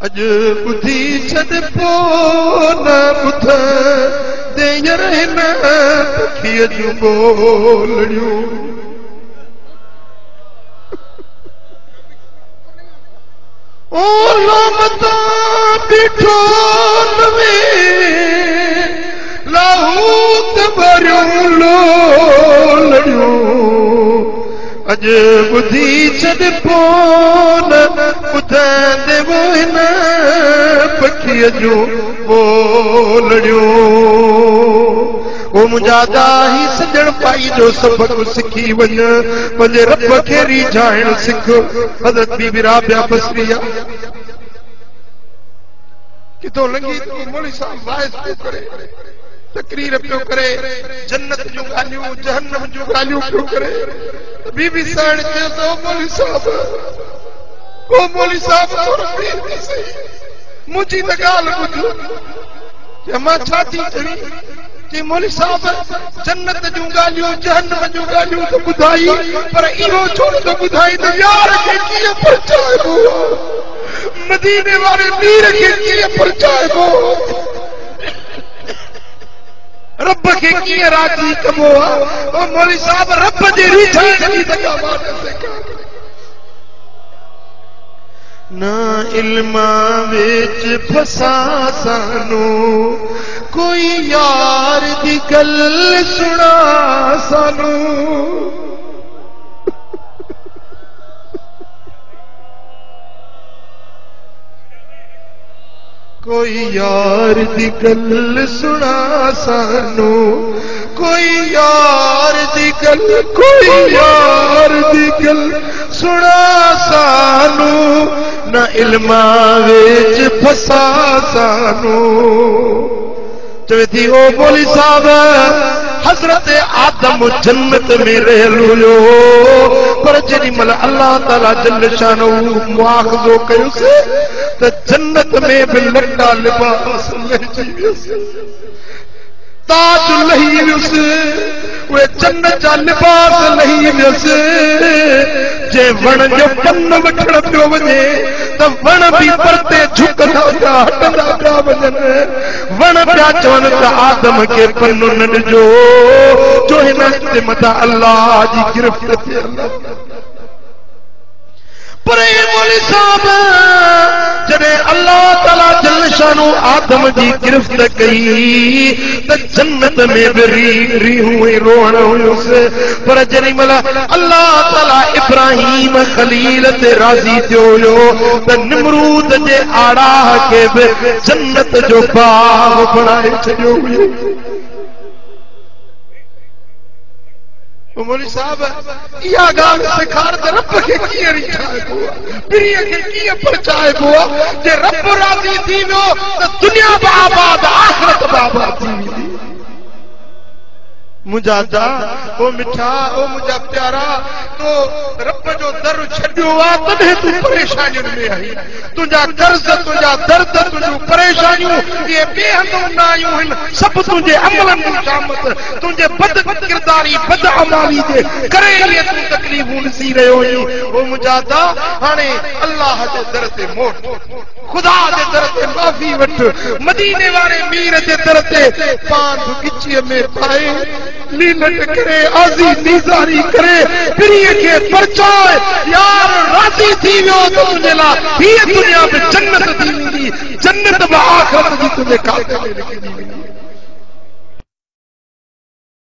अज बुधी छद पो न बुध दे यरन पखिय जू बोलड़ियूं ओ लामता बिठो नवे लाहूत भरियूं लोलड़ियूं अज बुधी छद पो न ॿुधंदे वो हिन पखीअ जूं ॿोलड़ियूं ओ मुंहिंजा दाही सजण पाई जो सबक सिखी वञ पंहिंजे रब खे रिझाइण सिख हज़रत बीबी राबिया बसरिया किथों लंघी तो मौलवी साहब वाइस पियो करे तकरीर पियो करे जन्नत जूं ॻाल्हियूं जहन्नम जूं ॻाल्हियूं पियो करे बीबी साण चयो त मौलवी साहब थोरो पीर थी सही मुंहिंजी त ॻाल्हि ॿुधो मां छा थी चई कि मौलवी साहब जन्नत जूं ॻाल्हियूं जहन्नम जूं ॻाल्हियूं त ॿुधाई पर इहो छो न ॿुधाई त यार खे कीअं परचाइबो मदीने वारे मीर खे कीअं परचाइबो रब खे कीअं राज़ी कबो आहे ओ मौलवी साहब रब जे रिझाइण जी जॻह ना इल्म विच फसा सानू कोई यार दी गल सुना सानू कोई यार दी गल सुना सानू कोई यार दी गल सुना सानू न इल्मा विच फसा सानू चवे थी ओ मौलवी साहब हजरत आदम जन्नत में रहलुयो पर जेडी मल अल्लाह ताला जल शानो मुआखज़ो कयोसि त जन्नत में भी लटा लिबास लही वियुसि ताज लही वियुसि उहे जन्नत जा लिबास लही वियुसि जे वण जो पन वठण पियो वञे त वण बि परते झुकंदा पिया हटंदा पिया वञनि वण पिया चवनि त आदम खे पन न ॾिजो जो हिन ते मथां अल्लाह जी गिरफ़्त थियल पर मौलवी साहब जॾहिं अल्लाह ताला जल शानो आदम जी गिरफ़्त कई त जन्नत में बि रीहूं रोअण हुयुसि पर जॾहिं महिल अल्लाह ताला इब्राहिम खलील ते राज़ी थियो हुयो त निमरूद जे आड़ाह खे बि जन्नत जो बाग बणाए छॾियो हुयो मौलवी साहब इहा ॻाल्हि सेखार त रब खे कीअं रिझाइबो पीर खे कीअं परचाइबो जे रब राज़ी थी वियो त दुनिया बि आबाद आख़िरत बि आबाद थी वेंदी मुंहिंजा दा ओ मिठा ओ मुंहिंजा प्यारा तो रब जो दर छॾियो आहे तॾहिं तूं परेशानियुनि में आहीं तुंहिंजा कर्ज़ तुंहिंजा दर्द तुंहिंजूं परेशानियूं इहे बेहंदूं न आयूं आहिनि सभु तुंहिंजे अमलनि जी शामत तुंहिंजे बद किरदारी बद अमाली जे करे इहे तूं तकलीफ़ूं ॾिसी रहियो आहीं ओ मुंहिंजा दा हाणे अल्लाह जे दर ते मोट खुदा जे दर ते माफ़ी वठ मदीने वारे मीर जे दर ते पांध गिचीअ में पाए लीलट करे आज़ी नीज़ारी करे पीर खे परचाए यार राज़ी थी वियो त तुंहिंजे लाइ हीअ दुनिया में जन्नत थी वेंदी जन्नत बि आख़िरत जी तुंहिंजे खाते में लिखी वेंदी